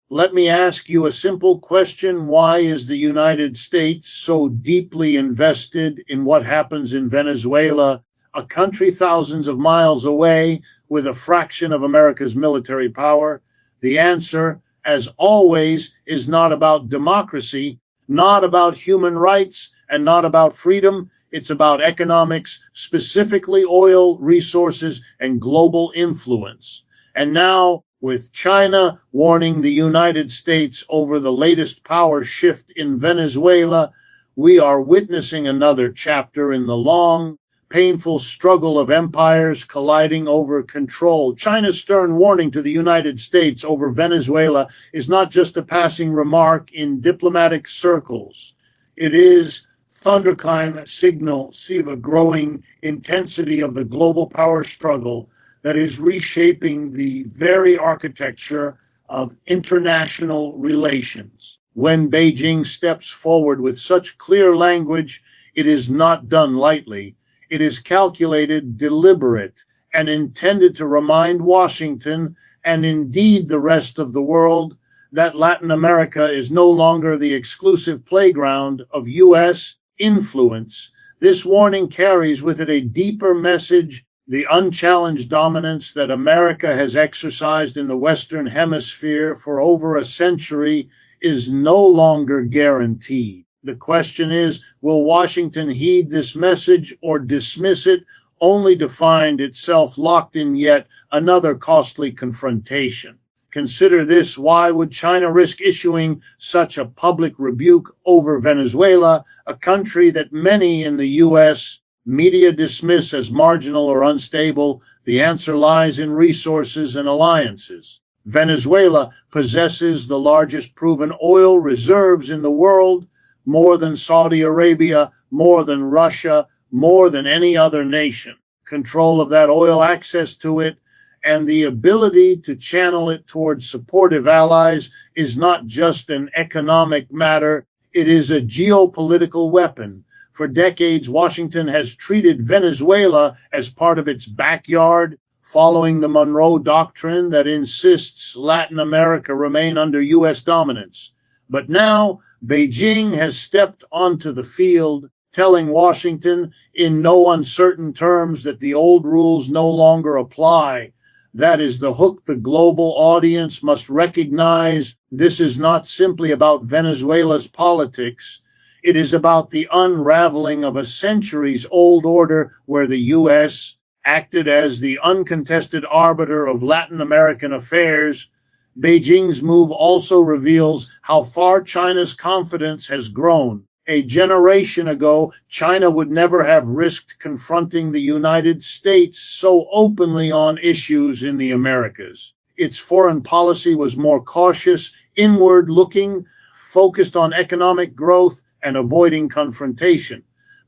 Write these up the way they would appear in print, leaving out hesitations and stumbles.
Let me ask you a simple question. Why is the United States so deeply invested in what happens in Venezuela, a country thousands of miles away with a fraction of America's military power? The answer, as always, is not about democracy, not about human rights, and not about freedom. It's about economics, specifically oil resources and global influence. And now, with China warning the United States over the latest power shift in Venezuela, we are witnessing another chapter in the long, painful struggle of empires colliding over control. China's stern warning to the United States over Venezuela is not just a passing remark in diplomatic circles. It is thunderclap signal see the growing intensity of the global power struggle that is reshaping the very architecture of international relations. When Beijing steps forward with such clear language, it is not done lightly. It is calculated, deliberate, and intended to remind Washington, and indeed the rest of the world, that Latin America is no longer the exclusive playground of U.S. influence. This warning carries with it a deeper message. The unchallenged dominance that America has exercised in the Western Hemisphere for over a century is no longer guaranteed. The question is, will Washington heed this message or dismiss it, only to find itself locked in yet another costly confrontation? Consider this: why would China risk issuing such a public rebuke over Venezuela, a country that many in the U.S. media dismiss as marginal or unstable? The answer lies in resources and alliances. Venezuela possesses the largest proven oil reserves in the world, more than Saudi Arabia, more than Russia, more than any other nation. Control of that oil, access to it, and the ability to channel it towards supportive allies is not just an economic matter, it is a geopolitical weapon. For decades, Washington has treated Venezuela as part of its backyard, following the Monroe Doctrine that insists Latin America remain under U.S. dominance. But now, Beijing has stepped onto the field, telling Washington in no uncertain terms that the old rules no longer apply. That is the hook the global audience must recognize. This is not simply about Venezuela's politics. It is about the unraveling of a centuries-old order where the U.S. acted as the uncontested arbiter of Latin American affairs. Beijing's move also reveals how far China's confidence has grown. A generation ago, China would never have risked confronting the United States so openly on issues in the Americas. Its foreign policy was more cautious, inward-looking, focused on economic growth and avoiding confrontation.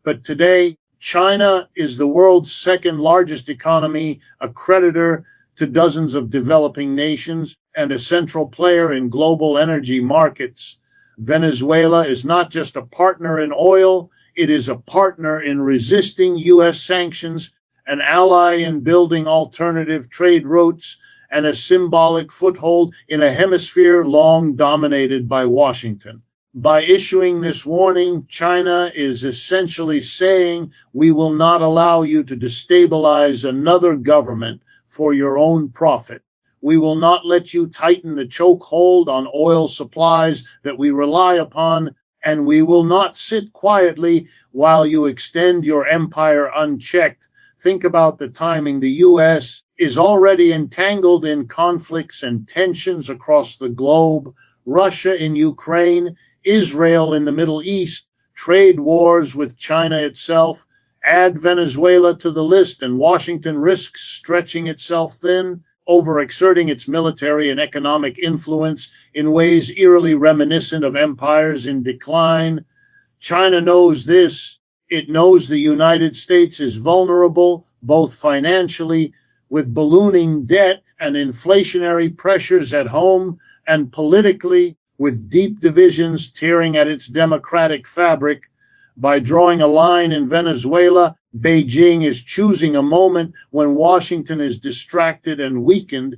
But today, China is the world's second largest economy, a creditor to dozens of developing nations, and a central player in global energy markets. Venezuela is not just a partner in oil, it is a partner in resisting U.S. sanctions, an ally in building alternative trade routes, and a symbolic foothold in a hemisphere long dominated by Washington. By issuing this warning, China is essentially saying, we will not allow you to destabilize another government for your own profit. We will not let you tighten the chokehold on oil supplies that we rely upon, and we will not sit quietly while you extend your empire unchecked. Think about the timing. The U.S. is already entangled in conflicts and tensions across the globe. Russia in Ukraine, Israel in the Middle East, trade wars with China itself. Add Venezuela to the list, and Washington risks stretching itself thin, overexerting its military and economic influence in ways eerily reminiscent of empires in decline. China knows this. It knows the United States is vulnerable, both financially, with ballooning debt and inflationary pressures at home, and politically, with deep divisions tearing at its democratic fabric. By drawing a line in Venezuela, Beijing is choosing a moment when Washington is distracted and weakened.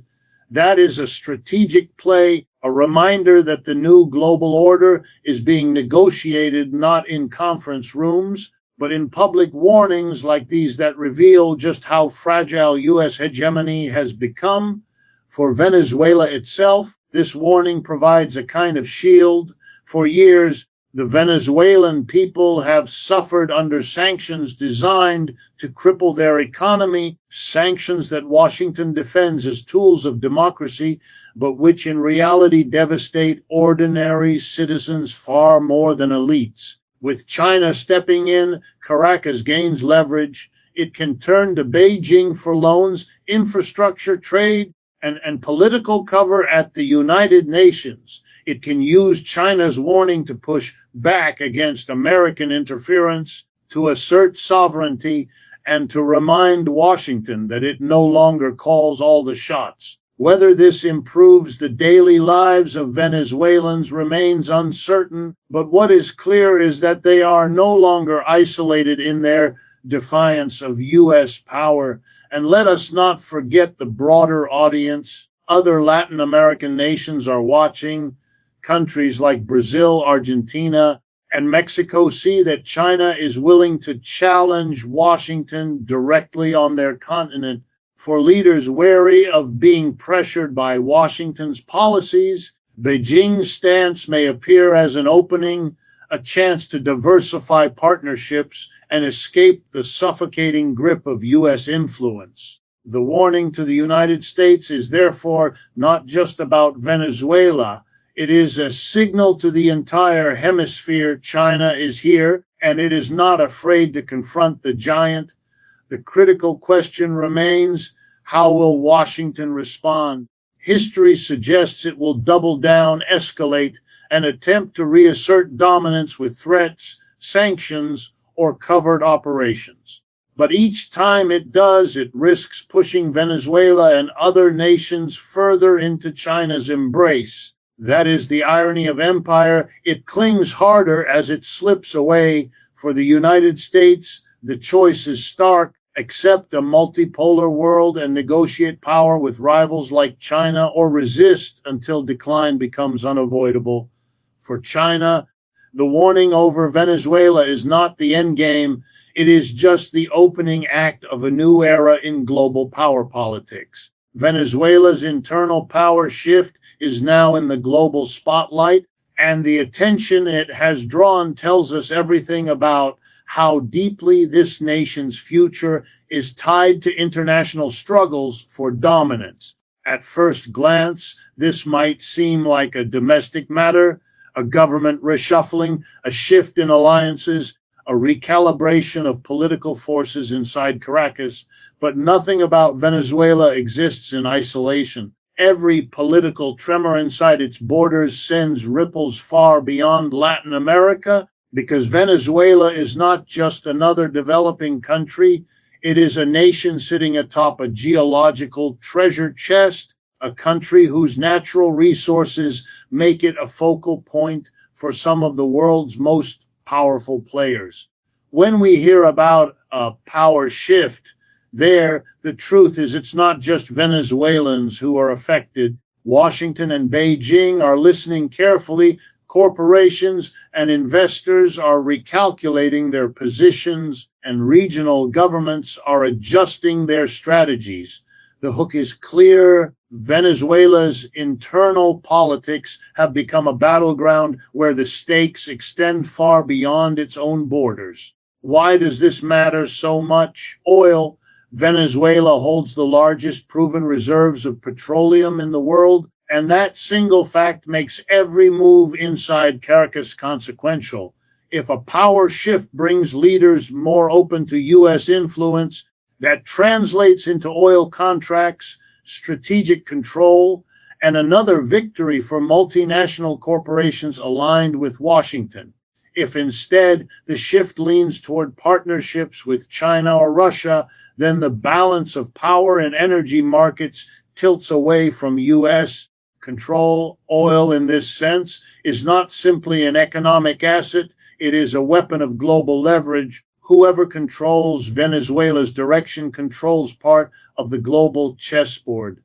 That is a strategic play a reminder that the new global order is being negotiated not in conference rooms, but in public warnings like these that reveal just how fragile U.S. hegemony has become. For Venezuela itself, this warning provides a kind of shield. For years, the Venezuelan people have suffered under sanctions designed to cripple their economy, sanctions that Washington defends as tools of democracy, but which in reality devastate ordinary citizens far more than elites. With China stepping in, Caracas gains leverage. It can turn to Beijing for loans, infrastructure, trade, and political cover at the United Nations. It can use China's warning to push back against American interference, to assert sovereignty, and to remind Washington that it no longer calls all the shots. Whether this improves the daily lives of Venezuelans remains uncertain, but what is clear is that they are no longer isolated in their defiance of U.S. power. And let us not forget the broader audience. Other Latin American nations are watching. Countries like Brazil, Argentina, and Mexico see that China is willing to challenge Washington directly on their continent. For leaders wary of being pressured by Washington's policies, Beijing's stance may appear as an opening, a chance to diversify partnerships and escape the suffocating grip of U.S. influence. The warning to the United States is therefore not just about Venezuela. It is a signal to the entire hemisphere. China is here, and it is not afraid to confront the giant. The critical question remains, how will Washington respond? History suggests it will double down, escalate, and attempt to reassert dominance with threats, sanctions, or covert operations. But each time it does, it risks pushing Venezuela and other nations further into China's embrace. That is the irony of empire. It clings harder as it slips away. For the United States, the choice is stark: accept a multipolar world and negotiate power with rivals like China, or resist until decline becomes unavoidable. For China, the warning over Venezuela is not the end game. It is just the opening act of a new era in global power politics. Venezuela's internal power shift is now in the global spotlight, and the attention it has drawn tells us everything about how deeply this nation's future is tied to international struggles for dominance. At first glance, this might seem like a domestic matter, a government reshuffling, a shift in alliances, a recalibration of political forces inside Caracas, but nothing about Venezuela exists in isolation. Every political tremor inside its borders sends ripples far beyond Latin America, because Venezuela is not just another developing country. It is a nation sitting atop a geological treasure chest, a country whose natural resources make it a focal point for some of the world's most powerful players. When we hear about a power shift, the truth is it's not just Venezuelans who are affected. Washington and Beijing are listening carefully. Corporations and investors are recalculating their positions, and regional governments are adjusting their strategies. The hook is clear. Venezuela's internal politics have become a battleground where the stakes extend far beyond its own borders. Why does this matter so much? Oil. Venezuela holds the largest proven reserves of petroleum in the world, and that single fact makes every move inside Caracas consequential. If a power shift brings leaders more open to U.S. influence, that translates into oil contracts, strategic control, and another victory for multinational corporations aligned with Washington. If instead the shift leans toward partnerships with China or Russia, then the balance of power in energy markets tilts away from U.S. control. Oil, in this sense, is not simply an economic asset, it is a weapon of global leverage. Whoever controls Venezuela's direction controls part of the global chessboard.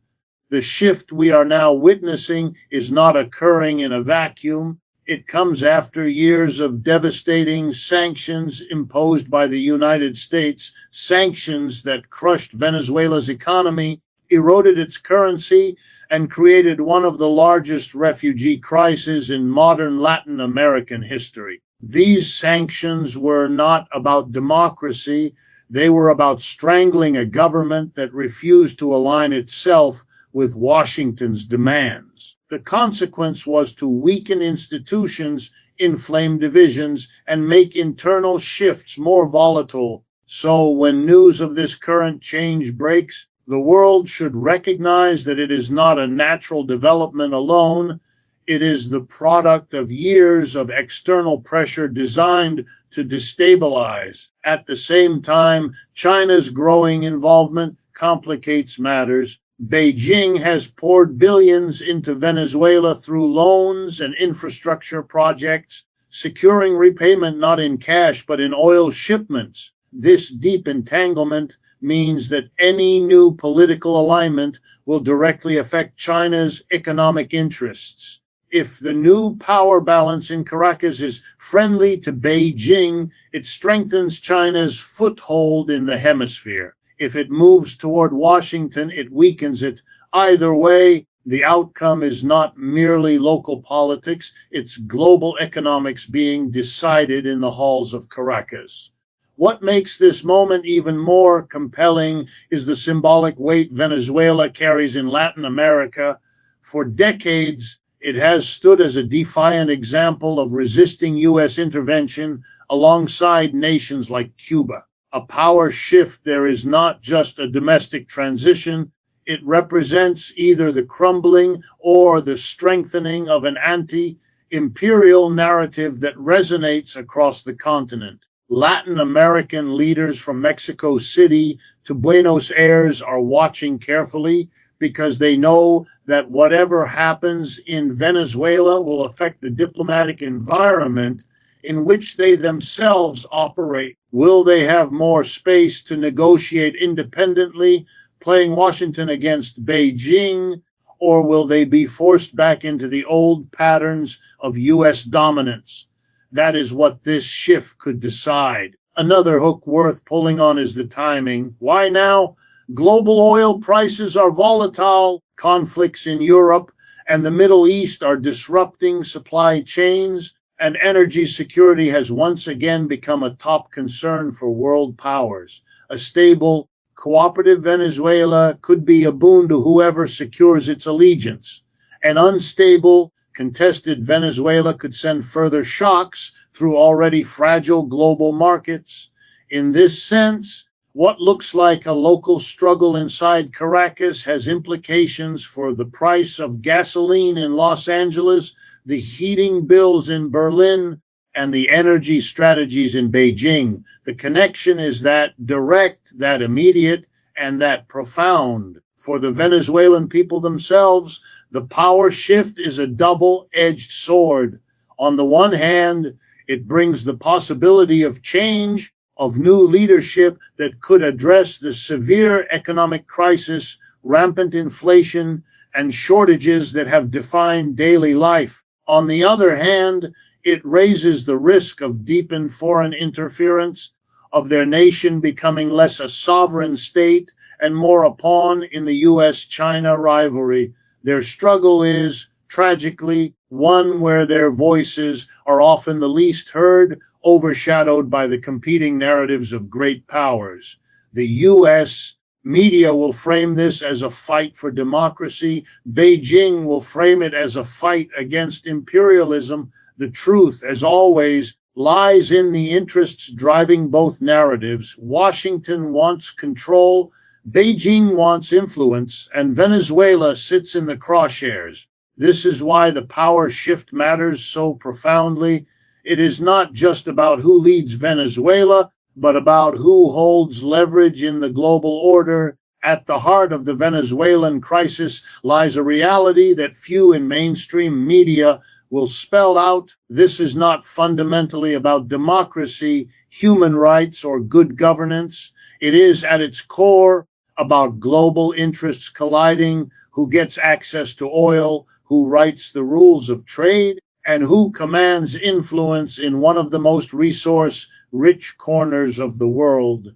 The shift we are now witnessing is not occurring in a vacuum. It comes after years of devastating sanctions imposed by the United States, sanctions that crushed Venezuela's economy, eroded its currency, and created one of the largest refugee crises in modern Latin American history. These sanctions were not about democracy. They were about strangling a government that refused to align itself with Washington's demands. The consequence was to weaken institutions, inflame divisions, and make internal shifts more volatile. So when news of this current change breaks, the world should recognize that it is not a natural development alone. It is the product of years of external pressure designed to destabilize. At the same time, China's growing involvement complicates matters. Beijing has poured billions into Venezuela through loans and infrastructure projects, securing repayment not in cash but in oil shipments. This deep entanglement means that any new political alignment will directly affect China's economic interests. If the new power balance in Caracas is friendly to Beijing, it strengthens China's foothold in the hemisphere. If it moves toward Washington, it weakens it. Either way, the outcome is not merely local politics, it's global economics being decided in the halls of Caracas. What makes this moment even more compelling is the symbolic weight Venezuela carries in Latin America. For decades, it has stood as a defiant example of resisting U.S. intervention alongside nations like Cuba. A power shift there is not just a domestic transition, it represents either the crumbling or the strengthening of an anti-imperial narrative that resonates across the continent. Latin American leaders from Mexico City to Buenos Aires are watching carefully because they know that whatever happens in Venezuela will affect the diplomatic environment in which they themselves operate. Will they have more space to negotiate independently, playing Washington against Beijing, or will they be forced back into the old patterns of U.S. dominance? That is what this shift could decide. Another hook worth pulling on is the timing. Why now? Global oil prices are volatile, conflicts in Europe and the Middle East are disrupting supply chains, and energy security has once again become a top concern for world powers. A stable, cooperative Venezuela could be a boon to whoever secures its allegiance. An unstable, contested Venezuela could send further shocks through already fragile global markets. In this sense, what looks like a local struggle inside Caracas has implications for the price of gasoline in Los Angeles, the heating bills in Berlin, and the energy strategies in Beijing. The connection is that direct, that immediate, and that profound. For the Venezuelan people themselves, the power shift is a double-edged sword. On the one hand, it brings the possibility of change, of new leadership that could address the severe economic crisis, rampant inflation, and shortages that have defined daily life. On the other hand, it raises the risk of deepened foreign interference, of their nation becoming less a sovereign state and more a pawn in the U.S.-China rivalry. Their struggle is, tragically, one where their voices are often the least heard, overshadowed by the competing narratives of great powers. The U.S. media will frame this as a fight for democracy. Beijing will frame it as a fight against imperialism. The truth, as always, lies in the interests driving both narratives. Washington wants control, Beijing wants influence, and Venezuela sits in the crosshairs. This is why the power shift matters so profoundly. It is not just about who leads Venezuela, but about who holds leverage in the global order. At the heart of the Venezuelan crisis lies a reality that few in mainstream media will spell out. This is not fundamentally about democracy, human rights, or good governance. It is at its core about global interests colliding. who gets access to oil, who writes the rules of trade, and who commands influence in one of the most resource-rich corners of the world.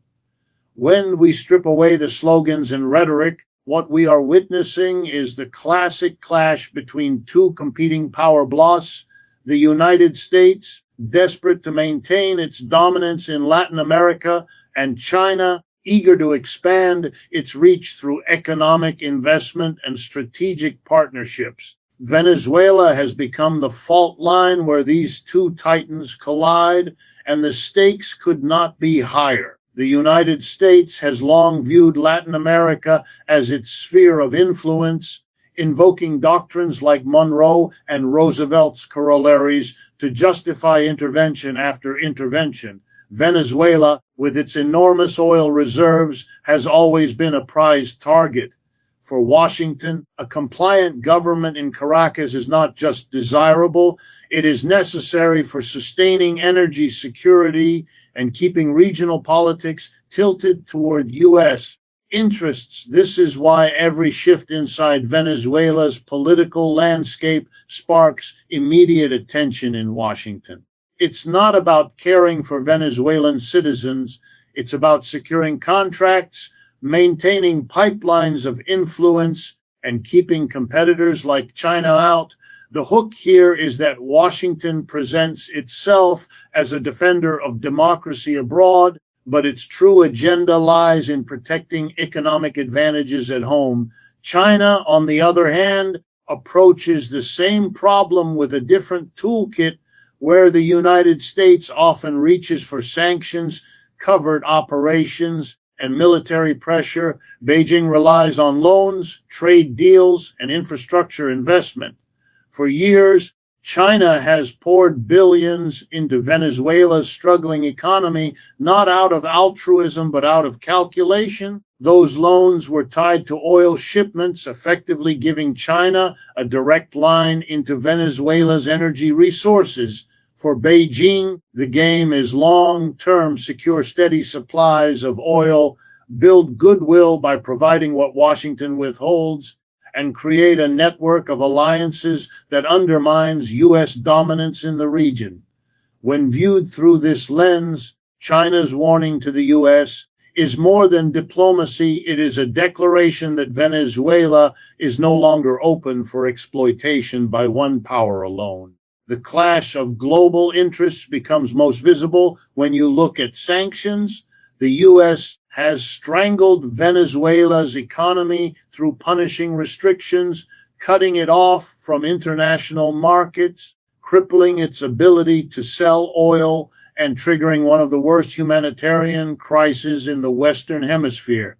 When we strip away the slogans and rhetoric, what we are witnessing is the classic clash between two competing power blocs: the United States, desperate to maintain its dominance in Latin America, and China, eager to expand its reach through economic investment and strategic partnerships. Venezuela has become the fault line where these two titans collide, and the stakes could not be higher. The United States has long viewed Latin America as its sphere of influence, invoking doctrines like Monroe and Roosevelt's corollaries to justify intervention after intervention. Venezuela, with its enormous oil reserves, has always been a prized target. For Washington, a compliant government in Caracas is not just desirable, it is necessary for sustaining energy security and keeping regional politics tilted toward U.S. interests. This is why every shift inside Venezuela's political landscape sparks immediate attention in Washington. It's not about caring for Venezuelan citizens, it's about securing contracts, maintaining pipelines of influence, and keeping competitors like China out. The hook here is that Washington presents itself as a defender of democracy abroad, but its true agenda lies in protecting economic advantages at home. China, on the other hand, approaches the same problem with a different toolkit, where the United States often reaches for sanctions, covert operations, and military pressure. Beijing relies on loans, trade deals, and infrastructure investment. For years, China has poured billions into Venezuela's struggling economy, not out of altruism, but out of calculation. Those loans were tied to oil shipments, effectively giving China a direct line into Venezuela's energy resources. For Beijing, the game is long-term, secure steady supplies of oil, build goodwill by providing what Washington withholds, and create a network of alliances that undermines U.S. dominance in the region. When viewed through this lens, China's warning to the U.S. is more than diplomacy. It is a declaration that Venezuela is no longer open for exploitation by one power alone. The clash of global interests becomes most visible when you look at sanctions. The U.S. has strangled Venezuela's economy through punishing restrictions, cutting it off from international markets, crippling its ability to sell oil, and triggering one of the worst humanitarian crises in the Western Hemisphere.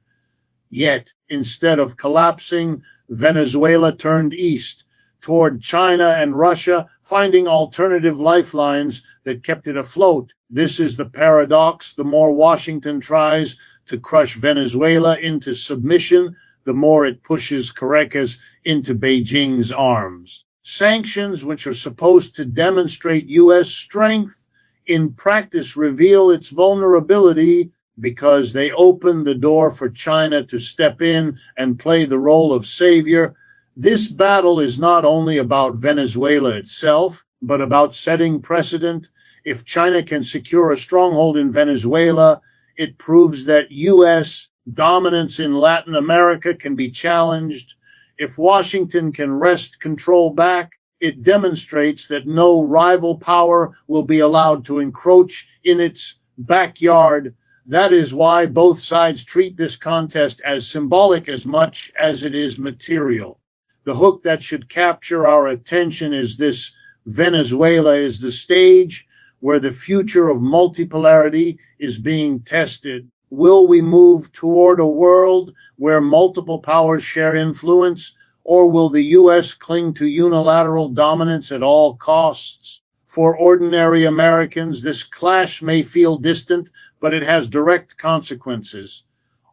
Yet, instead of collapsing, Venezuela turned east, toward China and Russia, finding alternative lifelines that kept it afloat. This is the paradox. The more Washington tries to crush Venezuela into submission, the more it pushes Caracas into Beijing's arms. Sanctions, which are supposed to demonstrate U.S. strength, in practice reveal its vulnerability because they open the door for China to step in and play the role of savior. This battle is not only about Venezuela itself, but about setting precedent. If China can secure a stronghold in Venezuela, it proves that U.S. dominance in Latin America can be challenged. If Washington can wrest control back, it demonstrates that no rival power will be allowed to encroach in its backyard. That is why both sides treat this contest as symbolic as much as it is material. The hook that should capture our attention is this: Venezuela is the stage where the future of multipolarity is being tested. Will we move toward a world where multiple powers share influence, or will the U.S. cling to unilateral dominance at all costs? For ordinary Americans, this clash may feel distant, but it has direct consequences.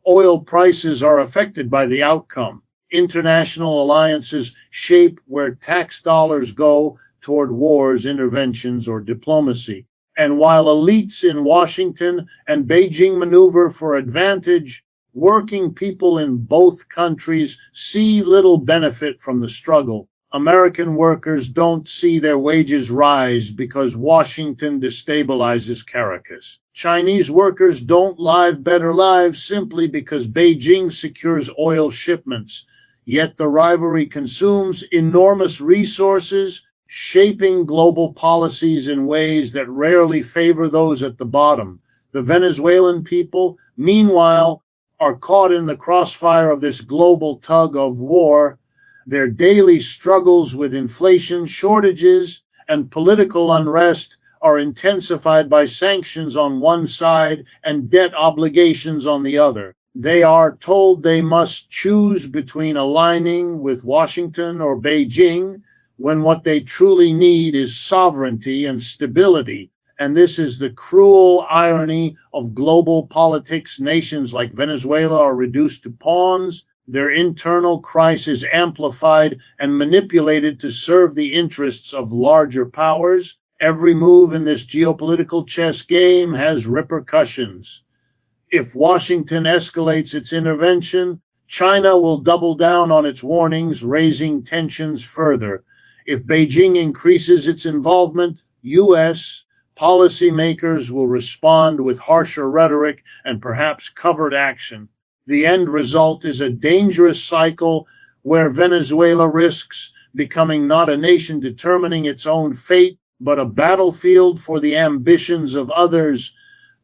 Oil prices are affected by the outcome. International alliances shape where tax dollars go toward wars, interventions, or diplomacy. And while elites in Washington and Beijing maneuver for advantage, Working people in both countries see little benefit from the struggle. American workers don't see their wages rise because Washington destabilizes Caracas. Chinese workers don't live better lives simply because Beijing secures oil shipments. Yet the rivalry consumes enormous resources, shaping global policies in ways that rarely favor those at the bottom. The Venezuelan people, meanwhile, are caught in the crossfire of this global tug of war. Their daily struggles with inflation, shortages, and political unrest are intensified by sanctions on one side and debt obligations on the other. They are told they must choose between aligning with Washington or Beijing when what they truly need is sovereignty and stability. And this is the cruel irony of global politics. Nations like Venezuela are reduced to pawns, their internal crisis amplified and manipulated to serve the interests of larger powers. Every move in this geopolitical chess game has repercussions. If Washington escalates its intervention, China will double down on its warnings, raising tensions further. If Beijing increases its involvement, U.S. policymakers will respond with harsher rhetoric and perhaps covert action. The end result is a dangerous cycle where Venezuela risks becoming not a nation determining its own fate, but a battlefield for the ambitions of others.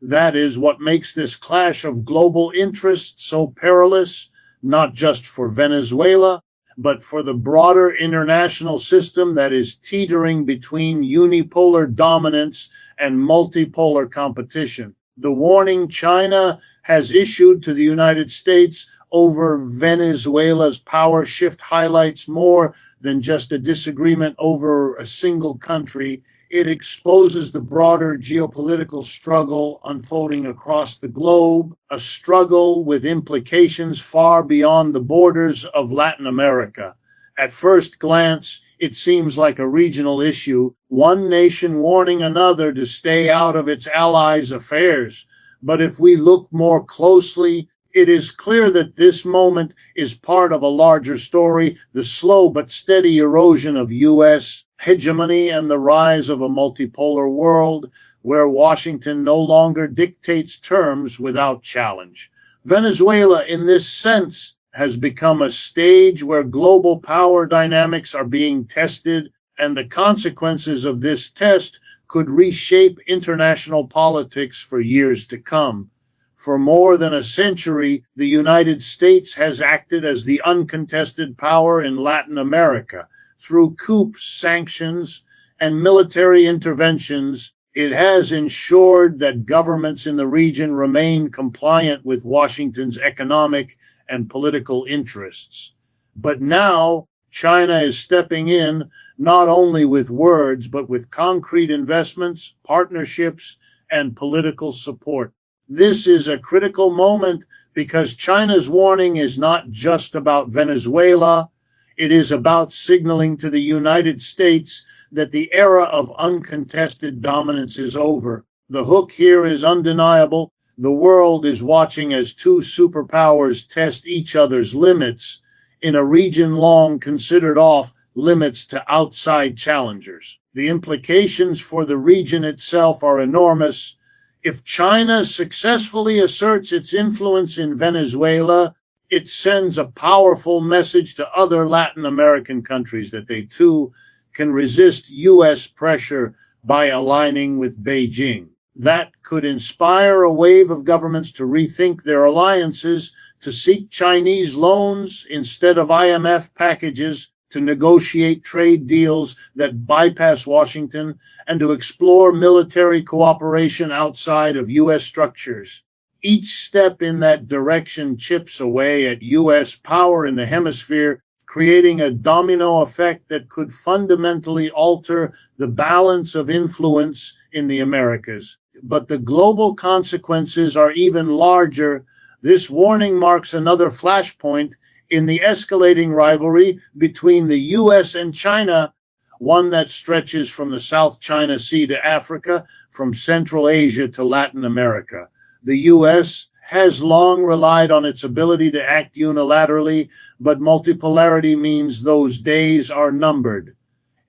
That is what makes this clash of global interests so perilous, not just for Venezuela, but for the broader international system that is teetering between unipolar dominance and multipolar competition. The warning China has issued to the United States over Venezuela's power shift highlights more than just a disagreement over a single country. It exposes the broader geopolitical struggle unfolding across the globe, a struggle with implications far beyond the borders of Latin America. At first glance, it seems like a regional issue, one nation warning another to stay out of its allies' affairs. But if we look more closely, it is clear that this moment is part of a larger story, the slow but steady erosion of U.S. hegemony and the rise of a multipolar world where Washington no longer dictates terms without challenge. Venezuela, in this sense, has become a stage where global power dynamics are being tested, and the consequences of this test could reshape international politics for years to come. For more than a century, the United States has acted as the uncontested power in Latin America. Through coups, sanctions, and military interventions, it has ensured that governments in the region remain compliant with Washington's economic and political interests. But now, China is stepping in, not only with words, but with concrete investments, partnerships, and political support. This is a critical moment because China's warning is not just about Venezuela. It is about signaling to the United States that the era of uncontested dominance is over. The hook here is undeniable. The world is watching as two superpowers test each other's limits in a region long considered off limits to outside challengers. The implications for the region itself are enormous. If China successfully asserts its influence in Venezuela, it sends a powerful message to other Latin American countries that they too can resist U.S. pressure by aligning with Beijing. That could inspire a wave of governments to rethink their alliances, to seek Chinese loans instead of IMF packages, to negotiate trade deals that bypass Washington, and to explore military cooperation outside of U.S. structures. Each step in that direction chips away at U.S. power in the hemisphere, creating a domino effect that could fundamentally alter the balance of influence in the Americas. But the global consequences are even larger. This warning marks another flashpoint in the escalating rivalry between the U.S. and China, one that stretches from the South China Sea to Africa, from Central Asia to Latin America. The U.S. has long relied on its ability to act unilaterally, but multipolarity means those days are numbered.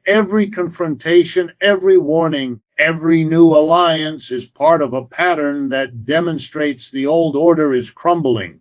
Every confrontation, every warning, every new alliance is part of a pattern that demonstrates the old order is crumbling.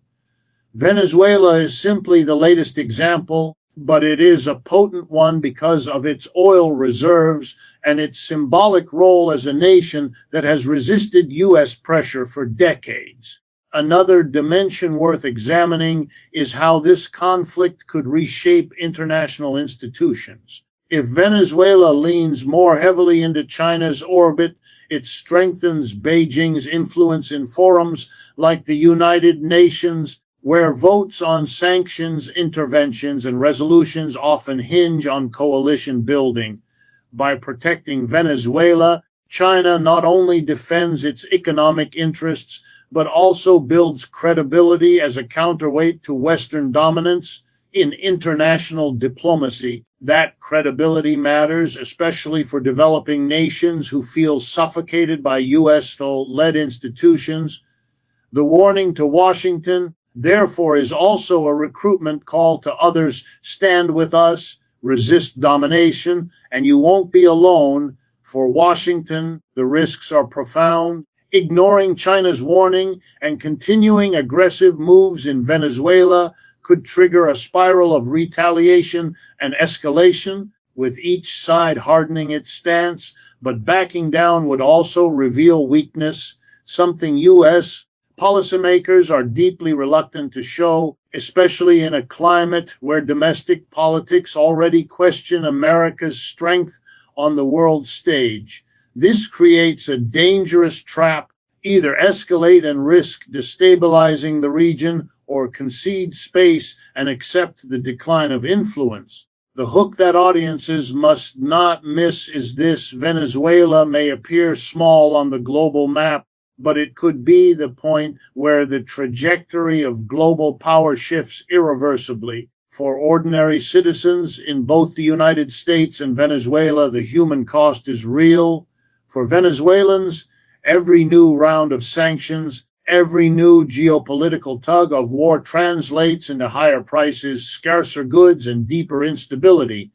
Venezuela is simply the latest example, but it is a potent one because of its oil reserves and its symbolic role as a nation that has resisted U.S. pressure for decades. Another dimension worth examining is how this conflict could reshape international institutions. If Venezuela leans more heavily into China's orbit, it strengthens Beijing's influence in forums like the United Nations, where votes on sanctions, interventions, and resolutions often hinge on coalition building. By protecting Venezuela, China not only defends its economic interests, but also builds credibility as a counterweight to Western dominance in international diplomacy. That credibility matters, especially for developing nations who feel suffocated by U.S.-led institutions. The warning to Washington, therefore, is also a recruitment call to others: stand with us, resist domination, and you won't be alone. For Washington, the risks are profound. Ignoring China's warning and continuing aggressive moves in Venezuela could trigger a spiral of retaliation and escalation, with each side hardening its stance, but backing down would also reveal weakness, something U.S. policymakers are deeply reluctant to show, especially in a climate where domestic politics already question America's strength on the world stage. This creates a dangerous trap: either escalate and risk destabilizing the region, or concede space and accept the decline of influence. The hook that audiences must not miss is this: Venezuela may appear small on the global map, but it could be the point where the trajectory of global power shifts irreversibly. For ordinary citizens in both the United States and Venezuela, the human cost is real. For Venezuelans, every new round of sanctions, every new geopolitical tug of war translates into higher prices, scarcer goods, and deeper instability.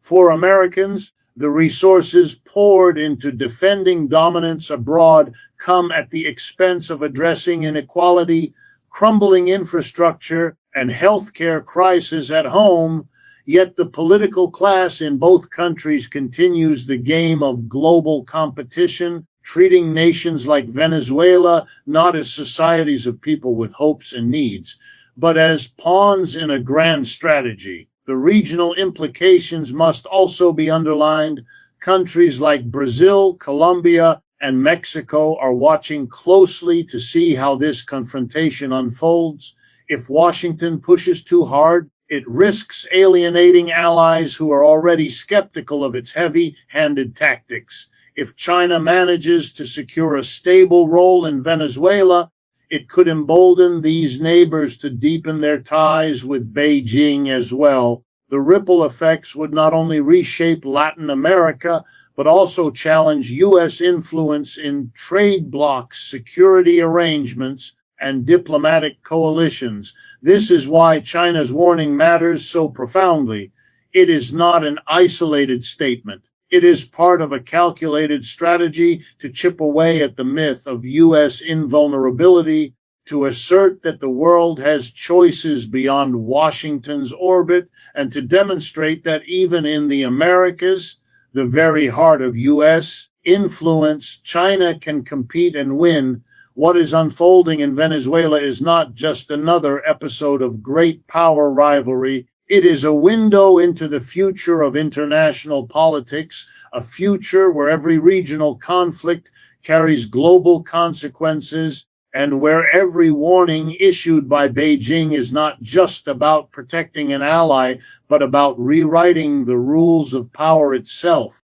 For Americans, the resources poured into defending dominance abroad come at the expense of addressing inequality, crumbling infrastructure, and healthcare crisis at home. Yet the political class in both countries continues the game of global competition, treating nations like Venezuela not as societies of people with hopes and needs, but as pawns in a grand strategy. The regional implications must also be underlined. Countries like Brazil, Colombia, and Mexico are watching closely to see how this confrontation unfolds. If Washington pushes too hard, it risks alienating allies who are already skeptical of its heavy-handed tactics. If China manages to secure a stable role in Venezuela, it could embolden these neighbors to deepen their ties with Beijing as well. The ripple effects would not only reshape Latin America, but also challenge U.S. influence in trade blocs, security arrangements, and diplomatic coalitions. This is why China's warning matters so profoundly. It is not an isolated statement. It is part of a calculated strategy to chip away at the myth of U.S. invulnerability, to assert that the world has choices beyond Washington's orbit, and to demonstrate that even in the Americas, the very heart of U.S. influence, China can compete and win. What is unfolding in Venezuela is not just another episode of great power rivalry. It is a window into the future of international politics, a future where every regional conflict carries global consequences, and where every warning issued by Beijing is not just about protecting an ally, but about rewriting the rules of power itself.